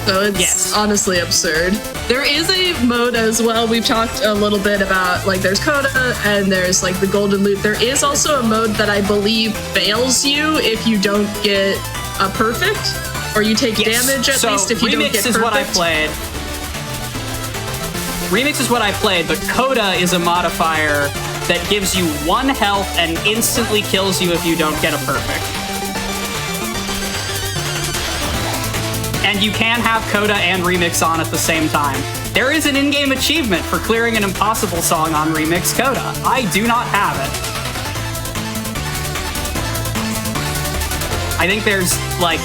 So it's honestly absurd. There is a mode as well. We've talked a little bit about, like, there's Coda and there's, like, the golden loot. There is also a mode that I believe fails you if you don't get a perfect, or you take damage at least if you don't get perfect. Remix is what I played. Remix is what I played, but Coda is a modifier that gives you 1 health and instantly kills you if you don't get a perfect. And you can have Coda and Remix on at the same time. There is an in-game achievement for clearing an impossible song on Remix Coda. I do not have it. I think there's, like,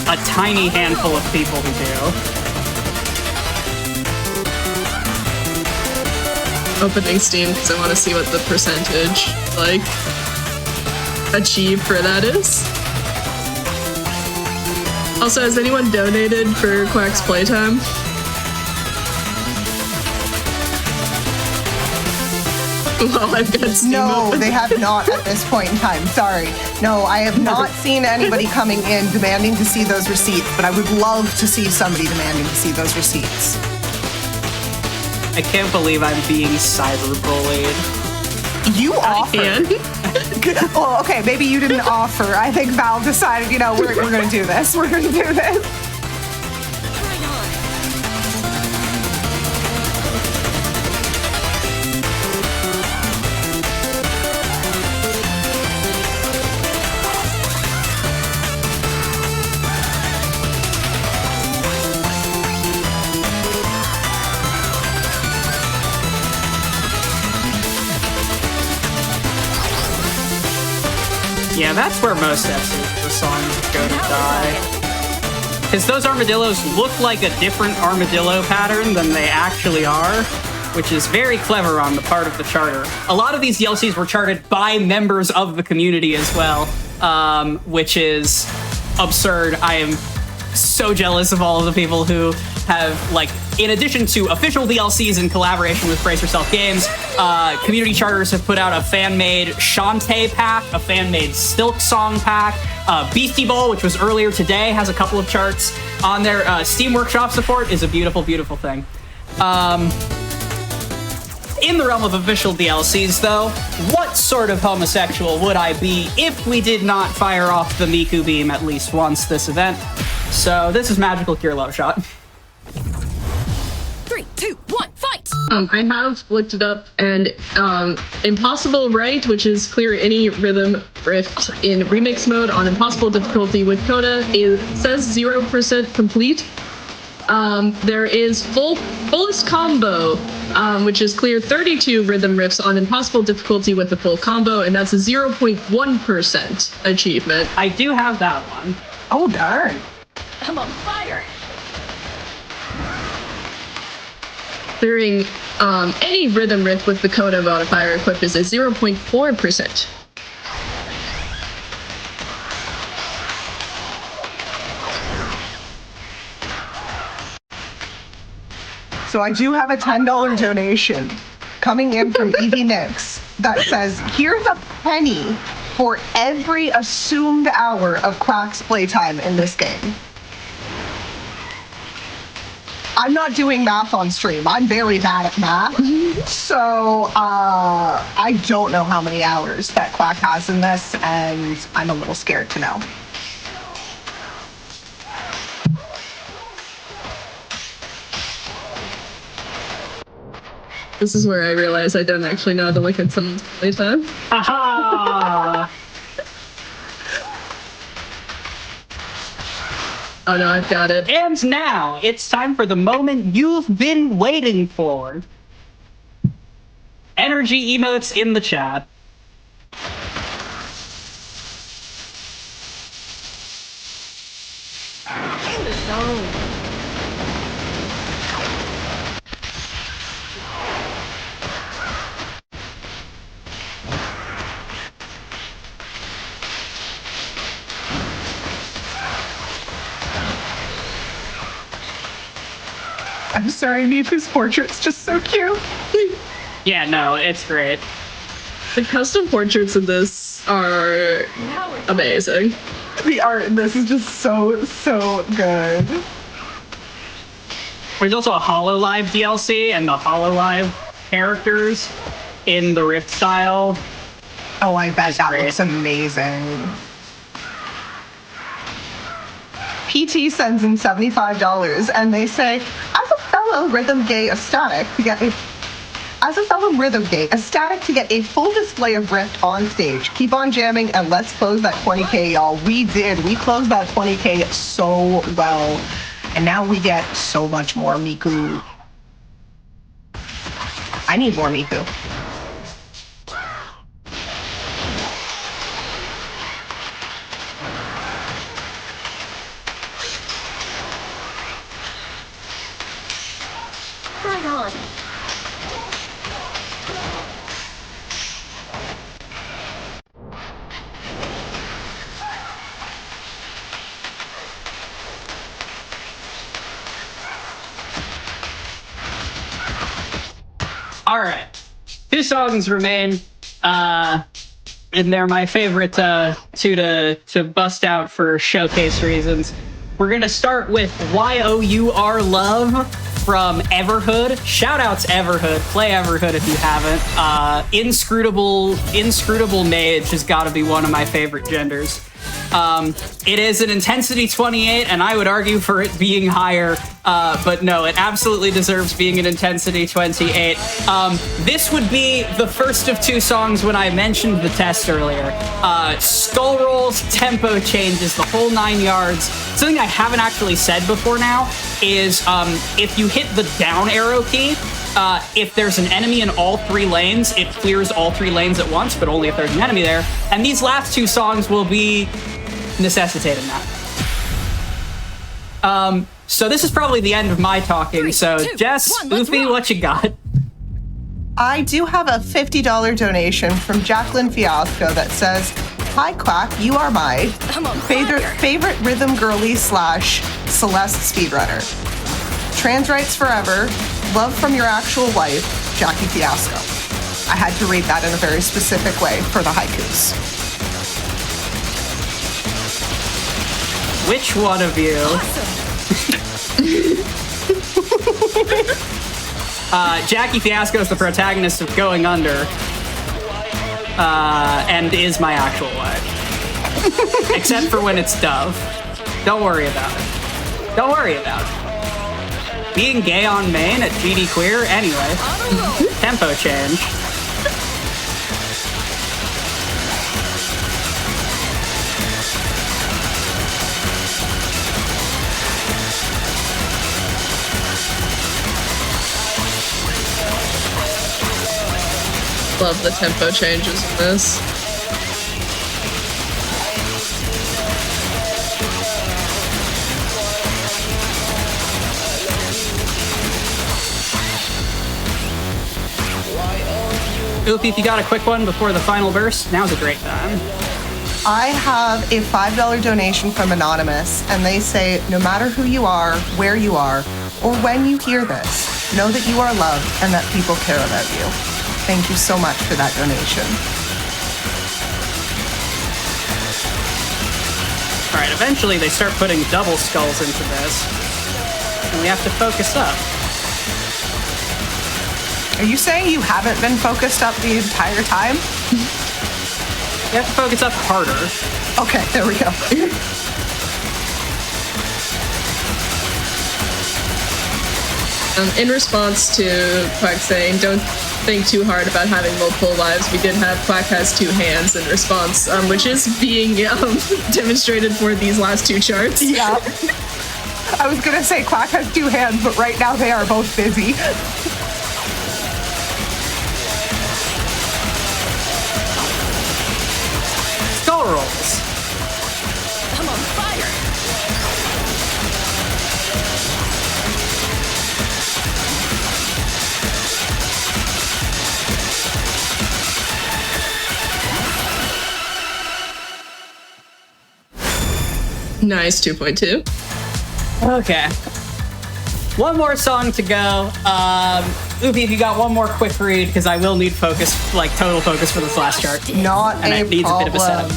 a tiny handful of people who do. Opening Steam because I want to see what the percentage, like, achieved for that is. Also, has anyone donated for Quack's playtime? Well, I've got Steam open. They have not at this point in time. Sorry. No, I have not seen anybody coming in demanding to see those receipts, but I would love to see somebody demanding to see those receipts. I can't believe I'm being cyberbullied. You offered. Well, okay, maybe you didn't offer. I think Val decided, you know, we're going to do this. We're going to do this. Yeah, that's where most FC the songs go to die. Because those armadillos look like a different armadillo pattern than they actually are, which is very clever on the part of the charter. A lot of these DLCs were charted by members of the community as well, which is absurd. I am so jealous of all of the people who have, like, in addition to official DLCs in collaboration with Brace Yourself Games, community charters have put out a fan-made Shantae pack, a fan-made Silk Song pack, Beastie Bowl, which was earlier today, has a couple of charts on their Steam Workshop support is a beautiful, beautiful thing. In the realm of official DLCs, though, what sort of homosexual would I be if we did not fire off the Miku beam at least once this event? So this is Magical Cure Love Shot. 3, 2, 1, fight! I have looked it up, and Impossible Right, which is clear any rhythm riff in remix mode on impossible difficulty with Coda, says 0% complete. There is fullest combo, which is clear 32 rhythm riffs on impossible difficulty with the full combo, and that's a 0.1% achievement. I do have that one. Oh, darn. I'm on fire. Clearing any rhythm riff with the Coda modifier equipped is a 0.4%. So I do have a $10 donation coming in from Evie Nix that says, here's a penny for every assumed hour of Quack's playtime in this game. I'm not doing math on stream. I'm very bad at math. So I don't know how many hours that Quack has in this, and I'm a little scared to know. This is where I realize I don't actually know how to look at someone's playtime. Aha! Oh no, I've got it. And now it's time for the moment you've been waiting for. Energy emotes in the chat. I'm sorry, Mifu's portrait's just so cute. Yeah, no, it's great. The custom portraits in this are amazing. The art in this is just so, so good. There's also a HoloLive DLC and the HoloLive characters in the Rift style. Oh, I bet that looks amazing. PT sends in $75 and they say, as a fellow rhythm gay ecstatic to get a full display of Rift on stage. Keep on jamming and let's close that 20K, y'all. We did. We closed that 20K so well. And now we get so much more Miku. I need more Miku. Right on. All right, 2 songs remain, and they're my favorite two to bust out for showcase reasons. We're gonna start with YOUR Love from Everhood. Shout outs Everhood. Play Everhood if you haven't. Inscrutable Mage has got to be one of my favorite genders. It is an intensity 28, and I would argue for it being higher, but no, it absolutely deserves being an intensity 28. This would be the first of 2 songs when I mentioned the test earlier. Skull rolls, tempo changes, the whole 9 yards. Something I haven't actually said before now is if you hit the down arrow key, if there's an enemy in all 3 lanes, it clears all 3 lanes at once, but only if there's an enemy there. And these last 2 songs will be necessitating that. So this is probably the end of my talking. 3, So 2, Jess, 1, let's Ufi, rock. what you got? I do have a $50 donation from Jacqueline Fiasco that says, "Hi Quack, you are my I'm on favorite fire. rhythm girly / Celeste speedrunner. Trans rights forever. Love from your actual wife, Jackie Fiasco." I had to read that in a very specific way for the haikus. Which one of you? Jackie Fiasco is the protagonist of Going Under, and is my actual wife. Except for when it's Dove. Don't worry about it. Don't worry about it. being gay on main at GD Queer. Anyway, tempo change. Love the tempo changes in this. Oopie, if you got a quick one before the final verse, now's a great time. I have a $5 donation from Anonymous, and they say, no matter who you are, where you are, or when you hear this, know that you are loved and that people care about you. Thank you so much for that donation. All right, eventually they start putting double skulls into this, and we have to focus up. Are you saying you haven't been focused up the entire time? You have to focus up harder. Okay, there we go. In response to Quack saying, don't think too hard about having multiple lives, we did have Quack has two hands in response, which is being demonstrated for these last two charts. Yeah. I was going to say Quack has two hands, but right now they are both busy. Skull rolls. I'm on fire. Nice, 2.2. Okay. One more song to go. Oopie, if you got one more quick read, because I will need focus, like total focus for this last chart. Not and a it needs problem. a bit of a setup.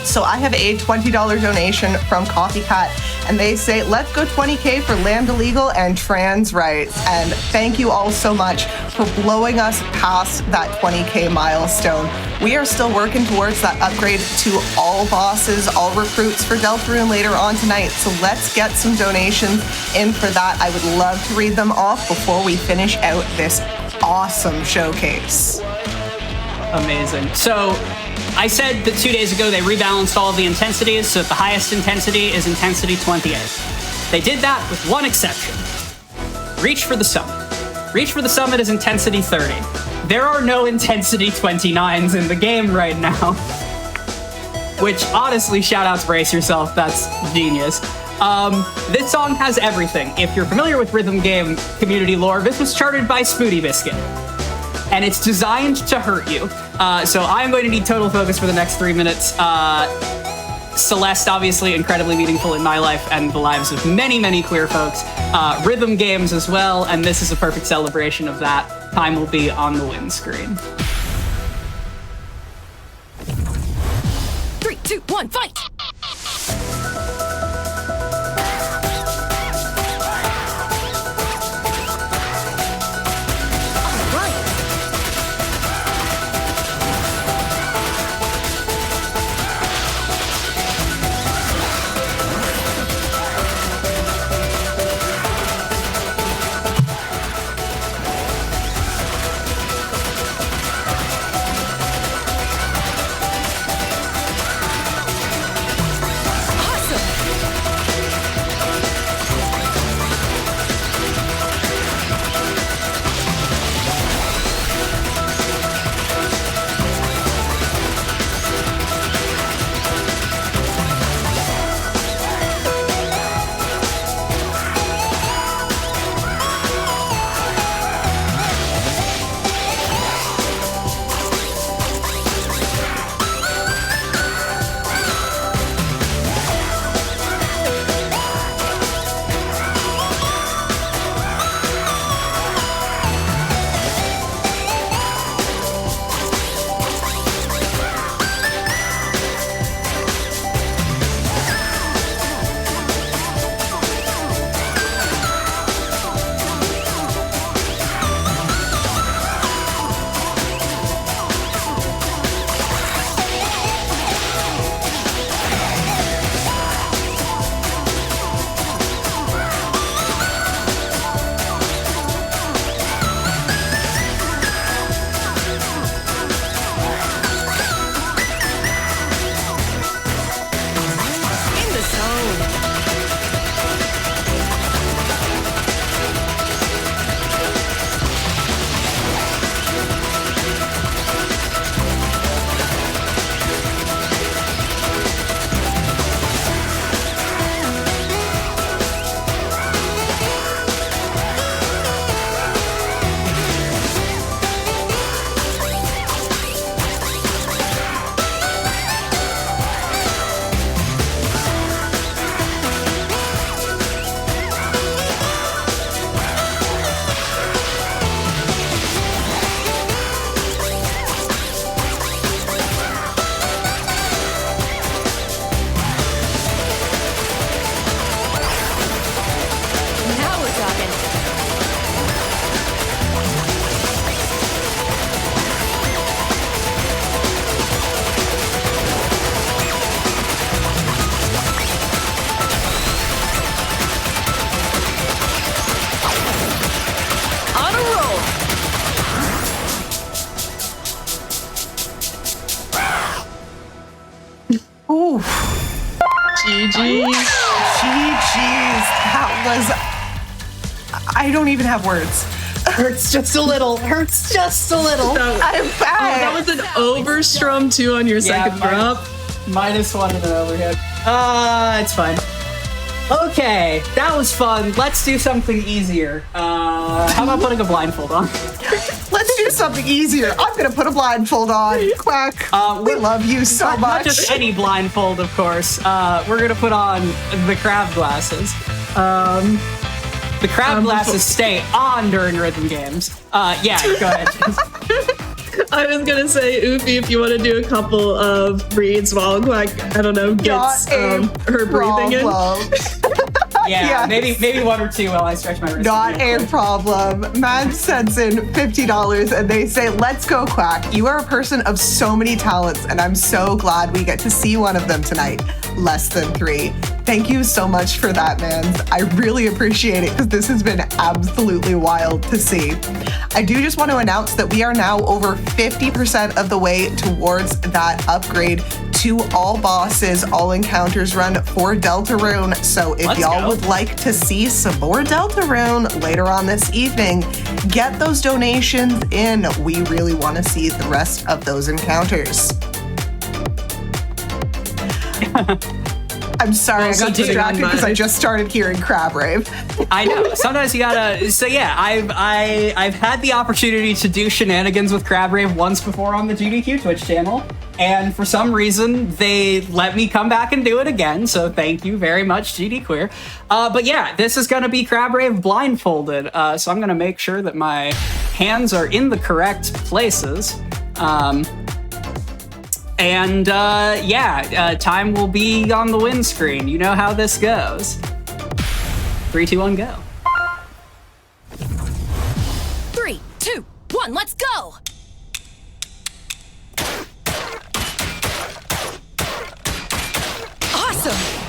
So I have a $20 donation from Copycat, and they say, let's go 20K for Lambda Legal and trans rights. And thank you all so much for blowing us past that 20K milestone. We are still working towards that upgrade to all bosses, all recruits for Deltarune later on tonight. So let's get some donations in for that. I would love to read them off before we finish out this awesome showcase. Amazing. So I said that 2 days ago they rebalanced all of the intensities, so that the highest intensity is intensity 28. They did that with one exception. Reach for the Summit. Reach for the Summit is intensity 30. There are no intensity 29s in the game right now. Which, honestly, shout out to Brace Yourself, that's genius. This song has everything. If you're familiar with rhythm game community lore, this was charted by Spoody Biscuit. And it's designed to hurt you. So I'm going to need total focus for the next 3 minutes. Celeste, obviously, incredibly meaningful in my life and the lives of many, many queer folks. Rhythm games as well, and this is a perfect celebration of that. Time will be on the win screen. 3, 2, 1, fight! Ooh. GG. GG's. That was. I don't even have words. Hurts just a little. Hurts just a little. I'm bad. That was an overstrum too on your second drop. -1 and an overhead. It's fine. Okay, that was fun. Let's do something easier. How about putting a blindfold on? Let's do something easier. I'm gonna put a blindfold on. Quack. We love you so much. Not just any blindfold, of course. We're gonna put on the crab glasses. The crab glasses stay on during rhythm games. Yeah, go ahead. I was gonna say, Oofy, if you want to do a couple of breathes while Quack, I don't know, gets her breathing in. Yeah, yes. maybe 1 or 2 while I stretch my wrist. Not a problem. Mad sends in $50 and they say, let's go, Quack. You are a person of so many talents, and I'm so glad we get to see one of them tonight. Less than 3. Thank you so much for that, man. I really appreciate it because this has been absolutely wild to see. I do just want to announce that we are now over 50% of the way towards that upgrade to all bosses, all encounters run for Deltarune. So if y'all would like to see some more Deltarune later on this evening, get those donations in. We really want to see the rest of those encounters. I'm sorry, I got distracted because I just started hearing Crab Rave. I know. Sometimes you gotta. So yeah, I've had the opportunity to do shenanigans with Crab Rave once before on the GDQ Twitch channel, and for some reason they let me come back and do it again. So thank you very much, GD Queer. But yeah, this is gonna be Crab Rave blindfolded. So I'm gonna make sure that my hands are in the correct places. Time will be on the windscreen. You know how this goes. 3, 2, 1, go. 3, 2, 1, let's go! Awesome!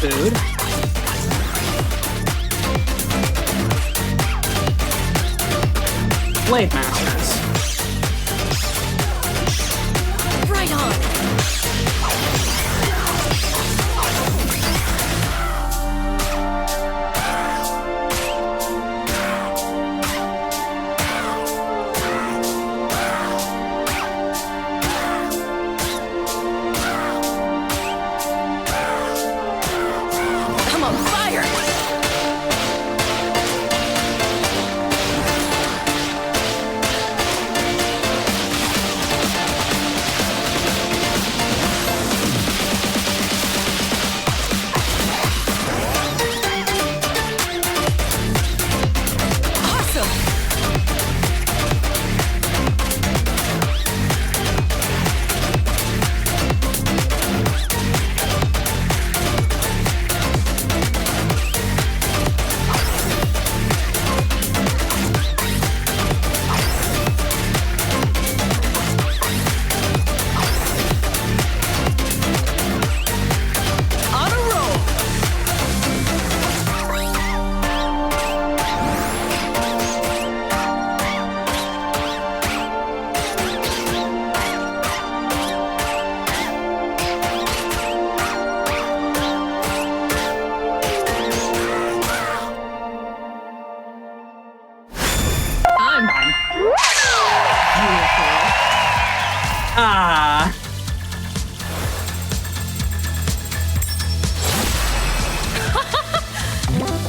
Food. Blade Masters. Right on!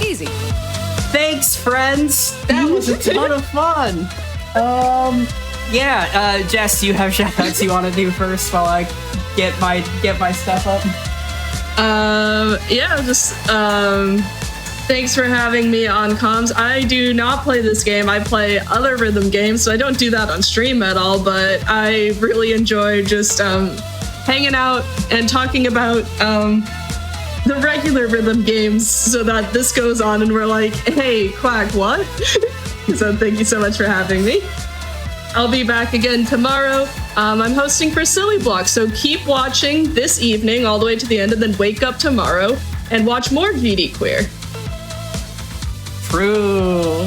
Easy. Thanks, friends. That was a ton of fun. Jess, you have shoutouts you want to do first while I get my stuff up? Thanks for having me on comms. I do not play this game. I play other rhythm games, so I don't do that on stream at all, but I really enjoy just hanging out and talking about the regular rhythm games so that this goes on and we're like, hey, Quack, what? So thank you so much for having me. I'll be back again tomorrow. I'm hosting for Silly Block, so keep watching this evening all the way to the end and then wake up tomorrow and watch more VD Queer. True.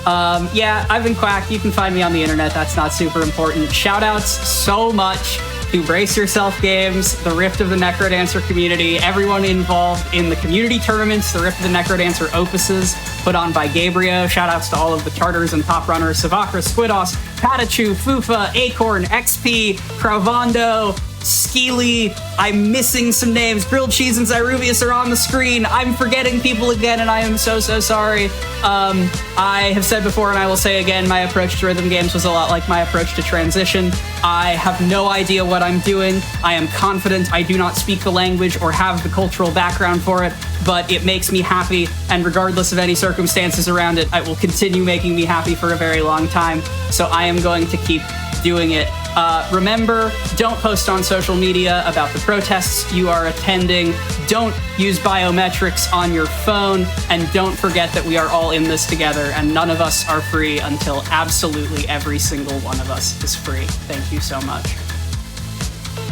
I've been Quack. You can find me on the internet. That's not super important. Shoutouts so much to Brace Yourself Games, the Rift of the NecroDancer community, everyone involved in the community tournaments, the Rift of the NecroDancer opuses put on by Gabriel. Shoutouts to all of the charters and top runners, Savakra, Squidos, Patachu, Fufa, Acorn, XP, Cravando, Skeely. I'm missing some names. Grilled Cheese and Zyruvius are on the screen. I'm forgetting people again, and I am so sorry. I have said before, and I will say again, my approach to rhythm games was a lot like my approach to transition. I have no idea what I'm doing. I am confident I do not speak the language or have the cultural background for it, but it makes me happy, and regardless of any circumstances around it, it will continue making me happy for a very long time. So I am going to keep doing it. Remember, don't post on social media about the protests you are attending. Don't use biometrics on your phone. And don't forget that we are all in this together, and none of us are free until absolutely every single one of us is free. Thank you so much.